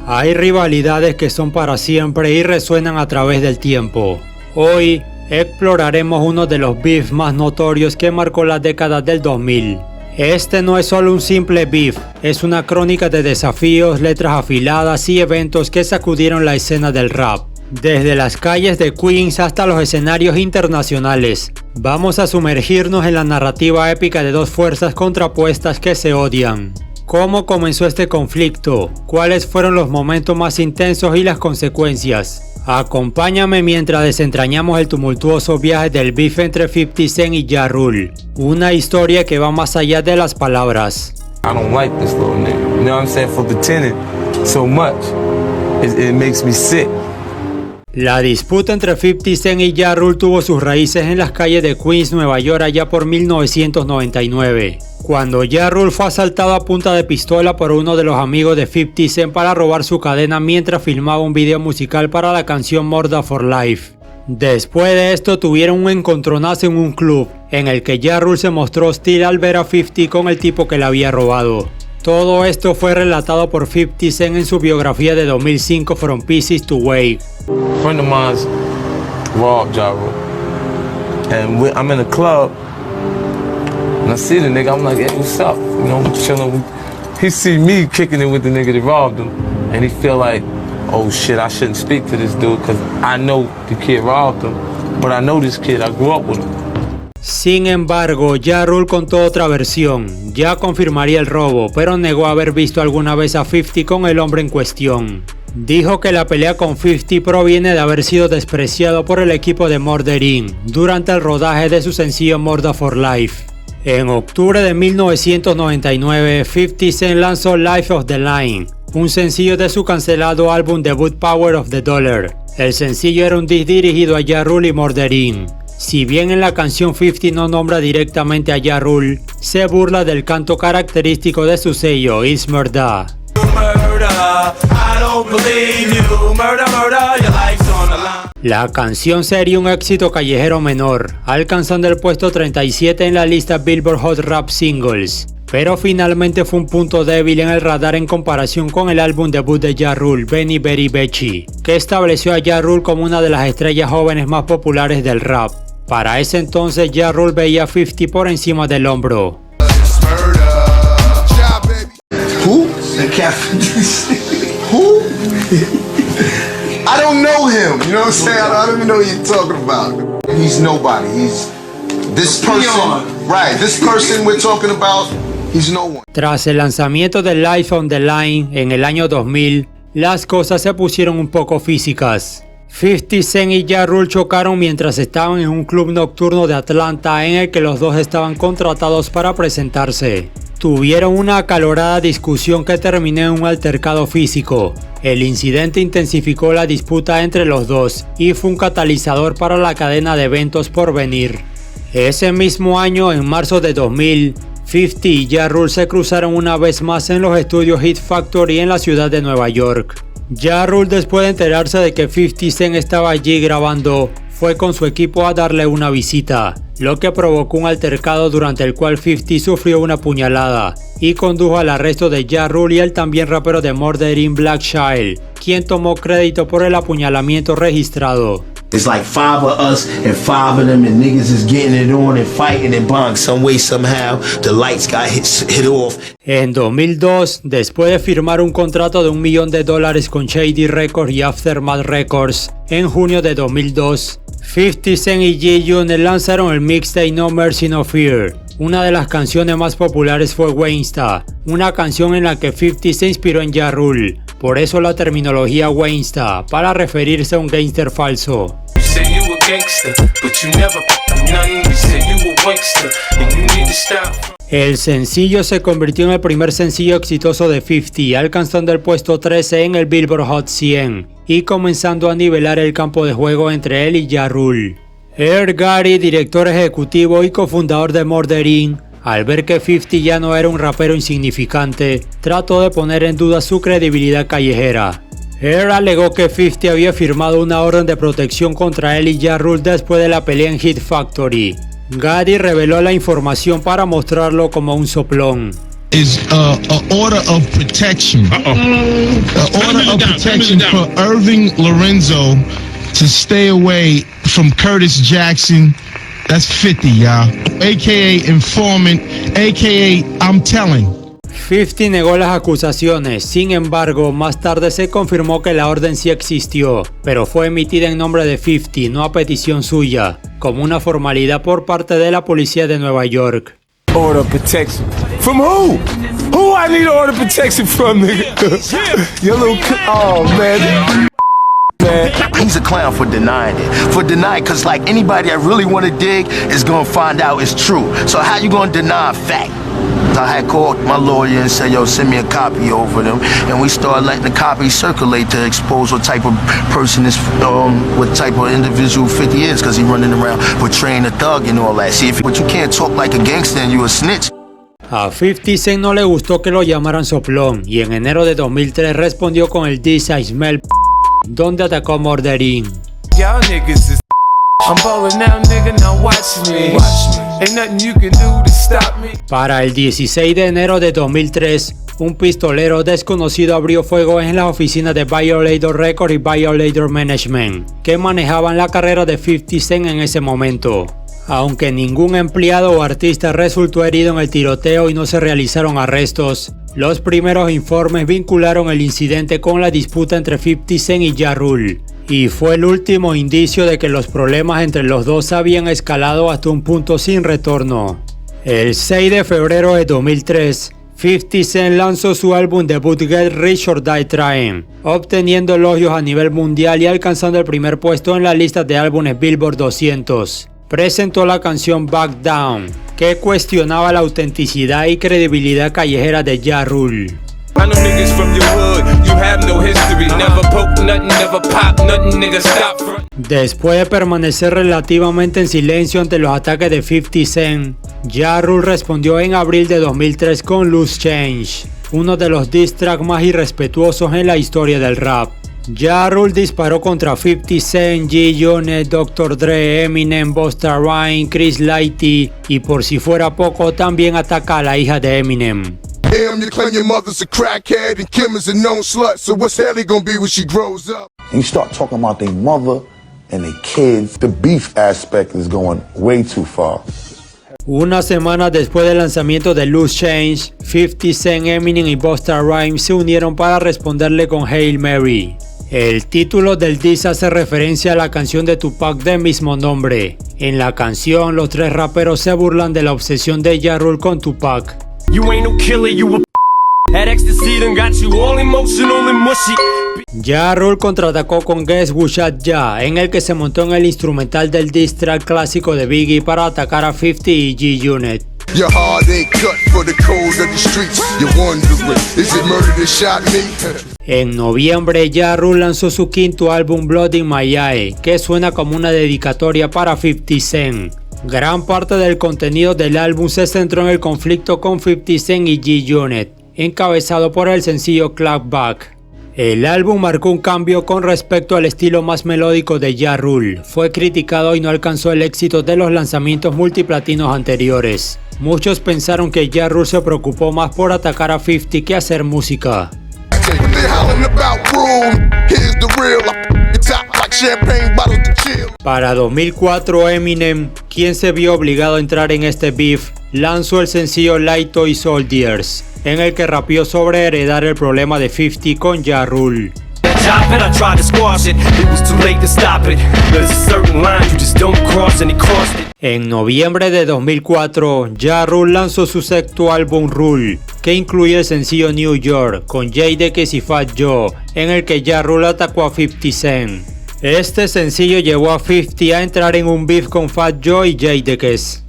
Hay rivalidades que son para siempre y resuenan a través del tiempo. Hoy exploraremos uno de los beefs más notorios que marcó las décadas del 2000. Este no es solo un simple beef, es una crónica de desafíos, letras afiladas y eventos que sacudieron la escena del rap. Desde las calles de Queens hasta los escenarios internacionales, vamos a sumergirnos en la narrativa épica de dos fuerzas contrapuestas que se odian. ¿Cómo comenzó este conflicto? ¿Cuáles fueron los momentos más intensos y las consecuencias? Acompáñame mientras desentrañamos el tumultuoso viaje del beef entre 50 Cent y Ja Rule, una historia que va más allá de las palabras. I don't like this little nigga, you know what I'm saying, for pretending so much, it makes me sick. La disputa entre 50 Cent y Ja Rule tuvo sus raíces en las calles de Queens, Nueva York, allá por 1999, cuando Ja Rule fue asaltado a punta de pistola por uno de los amigos de 50 Cent para robar su cadena mientras filmaba un video musical para la canción Murder for Life. Después de esto tuvieron un encontronazo en un club, en el que Ja Rule se mostró hostil al ver a 50 con el tipo que le había robado. Todo esto fue relatado por 50 Cent en su biografía de 2005 From Pieces to Wake. A friend of mine's robbed Ja Rule, and I'm in a club, and I see the nigga, I'm like, hey, what's up? You know, I'm chilling. He see me kicking it with the nigga that robbed him, and he feel like, oh shit, I shouldn't speak to this dude, because I know the kid robbed him, but I know this kid, I grew up with him. Sin embargo, Ja Rule contó otra versión. Ya confirmaría el robo, pero negó haber visto alguna vez a 50 con el hombre en cuestión. Dijo que la pelea con 50 proviene de haber sido despreciado por el equipo de Murder Inc. durante el rodaje de su sencillo Murder for Life. En octubre de 1999, 50 Cent lanzó Life of the Line, un sencillo de su cancelado álbum debut Power of the Dollar. El sencillo era un diss dirigido a Ja Rule y Murder Inc. Si bien en la canción 50 no nombra directamente a Ja Rule, se burla del canto característico de su sello, It's Murder. La canción sería un éxito callejero menor, alcanzando el puesto 37 en la lista Billboard Hot Rap Singles, pero finalmente fue un punto débil en el radar en comparación con el álbum debut de Ja Rule, Benny Berry Bechi, que estableció a Ja Rule como una de las estrellas jóvenes más populares del rap. Para ese entonces Ja Rule veía a 50 por encima del hombro. Who? Who? I don't know him, you know what I'm saying? I don't even know what you're talking about. He's nobody. He's this person. Right, this person we're talking about, he's no one. Tras el lanzamiento de Life on the Line en el año 2000, las cosas se pusieron un poco físicas. 50 Cent y Ja Rule chocaron mientras estaban en un club nocturno de Atlanta en el que los dos estaban contratados para presentarse. Tuvieron una acalorada discusión que terminó en un altercado físico. El incidente intensificó la disputa entre los dos y fue un catalizador para la cadena de eventos por venir. Ese mismo año, en marzo de 2000, 50 y Ja Rule se cruzaron una vez más en los estudios Hit Factory en la ciudad de Nueva York. Ja Rule, después de enterarse de que 50 Cent estaba allí grabando, fue con su equipo a darle una visita, lo que provocó un altercado durante el cual 50 sufrió una puñalada y condujo al arresto de Ja Rule y el también rapero de Murder Inc. Black Child, quien tomó crédito por el apuñalamiento registrado. It's like 5 of us and 5 of them, and niggas is getting it on and fighting and bang. Some way, somehow, the lights got hit off. En 2002, después de firmar un contrato de $1 millón con Shady Records y Aftermath Records, en junio de 2002, 50 Cent y G-Unit lanzaron el mixtape No Mercy No Fear. Una de las canciones más populares fue Wayngsta, una canción en la que 50 se inspiró en Ja Rule. Por eso la terminología Wayngsta, para referirse a un gangster falso. El sencillo se convirtió en el primer sencillo exitoso de 50, alcanzando el puesto 13 en el Billboard Hot 100 y comenzando a nivelar el campo de juego entre él y Ja Rule. Earl Gary, director ejecutivo y cofundador de Murder Inc., al ver que 50 ya no era un rapero insignificante, trató de poner en duda su credibilidad callejera. Earl alegó que 50 había firmado una orden de protección contra él y Ja Rule después de la pelea en Hit Factory. Gary reveló la información para mostrarlo como un soplón. is an order of protection. An order of protection for Irving Lorenzo to stay away from Curtis Jackson. That's 50, y'all. AKA informant, AKA I'm telling. 50 negó las acusaciones, sin embargo, más tarde se confirmó que la orden sí existió, pero fue emitida en nombre de 50, no a petición suya, como una formalidad por parte de la policía de Nueva York. Order of protection. From who? Who I need order of protection from, nigga? Your little, oh man. He's a clown for denying it. Cause like anybody that really wanna dig is gonna find out it's true. So how you gonna deny a fact? I had called my lawyer and said, yo, send me a copy over them. And we started letting the copy circulate to expose what type of person this, what type of individual 50 is. Cause he running around portraying a thug and all that. See, but you can't talk like a gangster and you a snitch. A 50 Cent no le gustó que lo llamaran soplón y en enero de 2003 respondió con el diss I Smell, donde atacó a Murder Inc. Y'all niggas is I'm ballin' now, nigga, now watch me. Ain't nothing you can do to stop me. Para el 16 de enero de 2003, un pistolero desconocido abrió fuego en las oficinas de Violator Records y Violator Management, que manejaban la carrera de 50 Cent en ese momento. Aunque ningún empleado o artista resultó herido en el tiroteo y no se realizaron arrestos, los primeros informes vincularon el incidente con la disputa entre 50 Cent y Ja Rule, y fue el último indicio de que los problemas entre los dos habían escalado hasta un punto sin retorno. El 6 de febrero de 2003, 50 Cent lanzó su álbum debut Get Rich or Die Trying, obteniendo elogios a nivel mundial y alcanzando el primer puesto en la lista de álbumes Billboard 200. Presentó la canción Back Down, que cuestionaba la autenticidad y credibilidad callejera de Ja Rule. Después de permanecer relativamente en silencio ante los ataques de 50 Cent, Ja Rule respondió en abril de 2003 con Loose Change, uno de los diss tracks más irrespetuosos en la historia del rap. Ja Rule disparó contra 50 Cent, G-Unit, Dr. Dre, Eminem, Busta Rhymes, Chris Lighty y por si fuera poco también ataca a la hija de Eminem. Damn, you claim your mother's a crackhead and Kim is a known slut, so what's Haley gonna be when she grows up? You start talking about their mother and their kids, the beef aspect is going way too far. Una semana después del lanzamiento de Loose Change, 50 Cent, Eminem y Busta Rhymes se unieron para responderle con Hail Mary. El título del diss hace referencia a la canción de Tupac del mismo nombre. En la canción, los tres raperos se burlan de la obsesión de Ja Rule con Tupac. Ja Rule contraatacó con Guess Who Shot Ya, en el que se montó en el instrumental del diss track clásico de Biggie para atacar a 50 y G-Unit. Your heart ain't cut for the cold of the streets. You're wondering, is it murder that shot me? En noviembre, Ja Rule lanzó su quinto álbum Blood in My Eye, que suena como una dedicatoria para 50 Cent. Gran parte del contenido del álbum se centró en el conflicto con 50 Cent y G-Unit, encabezado por el sencillo Clapback. El álbum marcó un cambio con respecto al estilo más melódico de Ja Rule. Fue criticado y no alcanzó el éxito de los lanzamientos multiplatinos anteriores. Muchos pensaron que Ja Rule se preocupó más por atacar a 50 que hacer música. Para 2004, Eminem, quien se vio obligado a entrar en este beef, lanzó el sencillo Light Toy Soldiers, en el que rapeó sobre heredar el problema de 50 con Ja Rule. En noviembre de 2004, Ja Rule lanzó su sexto álbum Rule, que incluye el sencillo New York con Jadakiss y Fat Joe, en el que Ja Rule atacó a 50 Cent. Este sencillo llevó a 50 a entrar en un beef con Fat Joe y Jadakiss.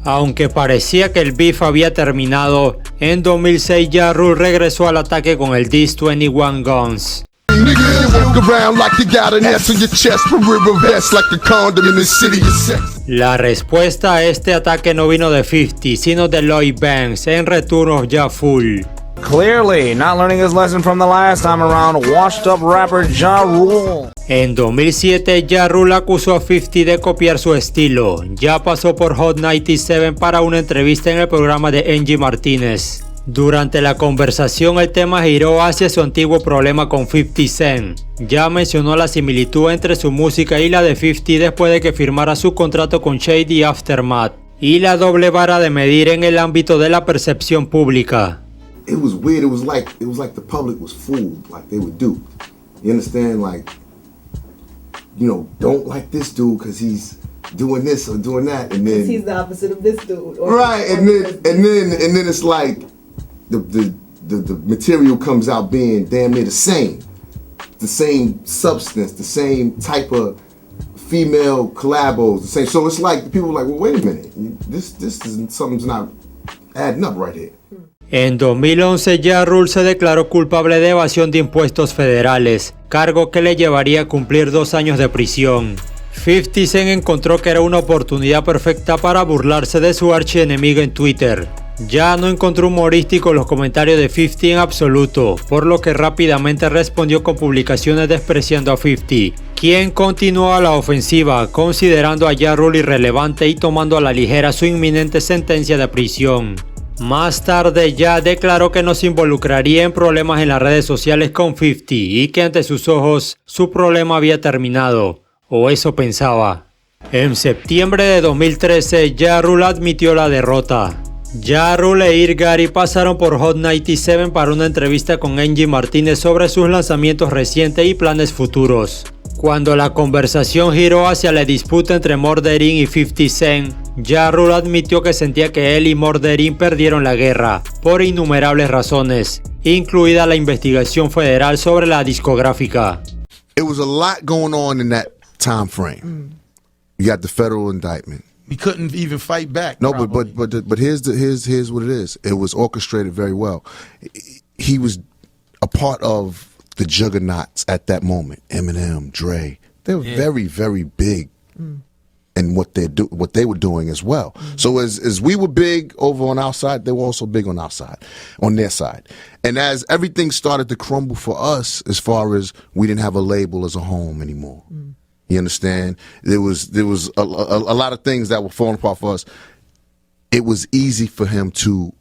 Aunque parecía que el beef había terminado, en 2006 Ja Rule regresó al ataque con el diss 21 Guns. La respuesta a este ataque no vino de 50, sino de Lloyd Banks en Return of Ja Fool. Clearly, not learning his lesson from the last time around, washed up rapper Ja Rule. En 2007, Ja Rule acusó a 50 de copiar su estilo. Ya pasó por Hot 97 para una entrevista en el programa de Angie Martínez. Durante la conversación el tema giró hacia su antiguo problema con 50 Cent. Ya mencionó la similitud entre su música y la de 50 después de que firmara su contrato con Shady Aftermath, y la doble vara de medir en el ámbito de la percepción pública. It was weird. It was like the public was fooled, like they were duped. You understand? Like, you know, don't like this dude because he's doing this or doing that, and then he's the opposite of this dude. Right, and then it's like the material comes out being damn near the same substance, the same type of female collabos, the same. So it's like the people are like, well, wait a minute, this isn't, something's not adding up right here. En 2011, Ja Rule se declaró culpable de evasión de impuestos federales, cargo que le llevaría a cumplir 2 años de prisión. 50 Cent encontró que era una oportunidad perfecta para burlarse de su archienemigo en Twitter. Ya no encontró humorístico los comentarios de 50 en absoluto, por lo que rápidamente respondió con publicaciones despreciando a 50, quien continuó a la ofensiva, considerando a Ja Rule irrelevante y tomando a la ligera su inminente sentencia de prisión. Más tarde, Ja declaró que no se involucraría en problemas en las redes sociales con 50 y que ante sus ojos su problema había terminado, o eso pensaba. En septiembre de 2013, Ja Rule admitió la derrota. Ja Rule e Ir Gary pasaron por Hot 97 para una entrevista con Angie Martínez sobre sus lanzamientos recientes y planes futuros. Cuando la conversación giró hacia la disputa entre Murder Inc. y 50 Cent, Ja Rule admitió que sentía que él y Murder Inc. perdieron la guerra, por innumerables razones, incluida la investigación federal sobre la discográfica. It was a lot going on in that time frame. You got the federal indictment. We couldn't even fight back. No, but here's what it is. It was orchestrated very well. He was a part of the juggernauts at that moment. Eminem, Dre, they were very, very big in what they were doing as well. So as we were big over on our side, they were also big on our side, on their side. And as everything started to crumble for us, as far as we didn't have a label as a home anymore. You understand? There was a lot of things that were falling apart for us. It was easy for him to.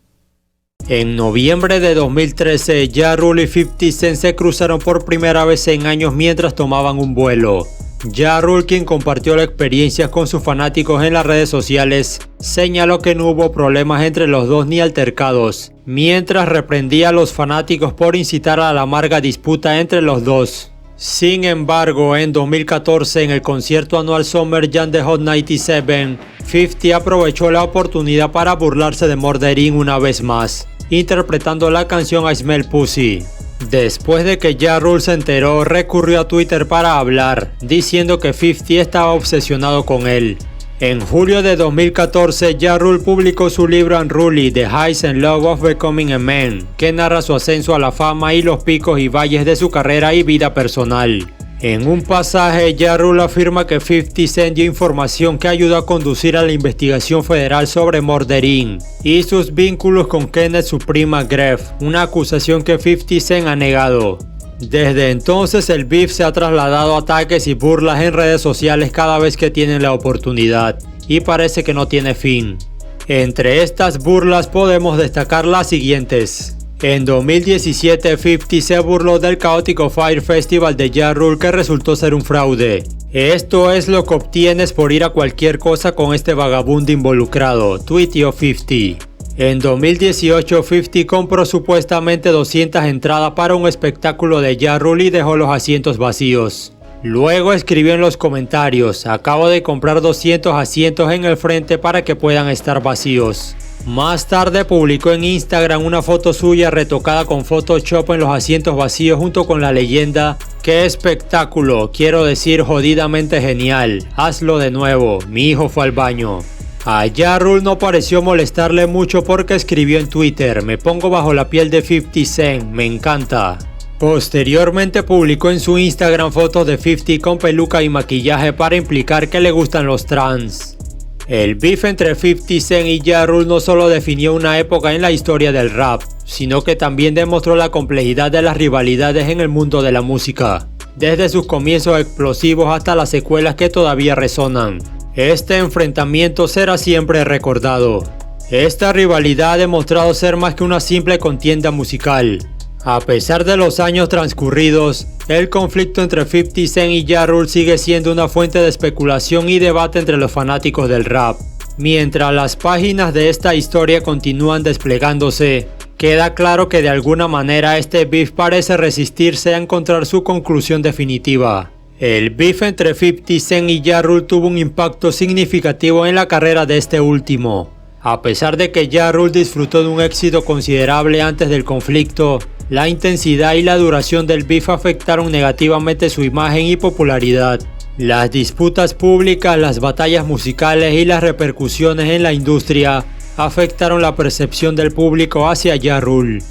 En noviembre de 2013, Ja Rule y 50 Cent se cruzaron por primera vez en años mientras tomaban un vuelo. Ja Rule, quien compartió la experiencia con sus fanáticos en las redes sociales, señaló que no hubo problemas entre los dos ni altercados, mientras reprendía a los fanáticos por incitar a la amarga disputa entre los dos. Sin embargo, en 2014, en el concierto anual Summer Jam de Hot 97, 50 aprovechó la oportunidad para burlarse de Murder Inc. una vez más, interpretando la canción I Smell Pussy. Después de que Ja Rule se enteró, recurrió a Twitter para hablar, diciendo que 50 estaba obsesionado con él. En julio de 2014, Ja Rule publicó su libro Unruly: The Highs and Lows of Becoming a Man, que narra su ascenso a la fama y los picos y valles de su carrera y vida personal. En un pasaje, Ja Rule afirma que 50 Cent dio información que ayudó a conducir a la investigación federal sobre Murder Inc. y sus vínculos con Kenneth su prima Gref, una acusación que 50 Cent ha negado. Desde entonces el beef se ha trasladado a ataques y burlas en redes sociales cada vez que tienen la oportunidad, y parece que no tiene fin. Entre estas burlas podemos destacar las siguientes. En 2017, 50 se burló del caótico Fire Festival de Ja Rule, que resultó ser un fraude. Esto es lo que obtienes por ir a cualquier cosa con este vagabundo involucrado, tuiteó 50. En 2018, 50 compró supuestamente 200 entradas para un espectáculo de Ja Rule y dejó los asientos vacíos. Luego escribió en los comentarios: acabo de comprar 200 asientos en el frente para que puedan estar vacíos. Más tarde publicó en Instagram una foto suya retocada con Photoshop en los asientos vacíos junto con la leyenda: ¡qué espectáculo! Quiero decir jodidamente genial. Hazlo de nuevo. Mi hijo fue al baño. A Ja Rule no pareció molestarle mucho porque escribió en Twitter: me pongo bajo la piel de 50 Cent, me encanta. Posteriormente publicó en su Instagram fotos de 50 con peluca y maquillaje para implicar que le gustan los trans. El beef entre 50 Cent y Ja Rule no solo definió una época en la historia del rap, sino que también demostró la complejidad de las rivalidades en el mundo de la música, desde sus comienzos explosivos hasta las secuelas que todavía resonan. Este enfrentamiento será siempre recordado. Esta rivalidad ha demostrado ser más que una simple contienda musical. A pesar de los años transcurridos, el conflicto entre 50 Cent y Ja Rule sigue siendo una fuente de especulación y debate entre los fanáticos del rap. Mientras las páginas de esta historia continúan desplegándose, queda claro que de alguna manera este beef parece resistirse a encontrar su conclusión definitiva. El beef entre 50 Cent y Ja Rule tuvo un impacto significativo en la carrera de este último. A pesar de que Ja Rule disfrutó de un éxito considerable antes del conflicto, la intensidad y la duración del beef afectaron negativamente su imagen y popularidad. Las disputas públicas, las batallas musicales y las repercusiones en la industria afectaron la percepción del público hacia Ja Rule.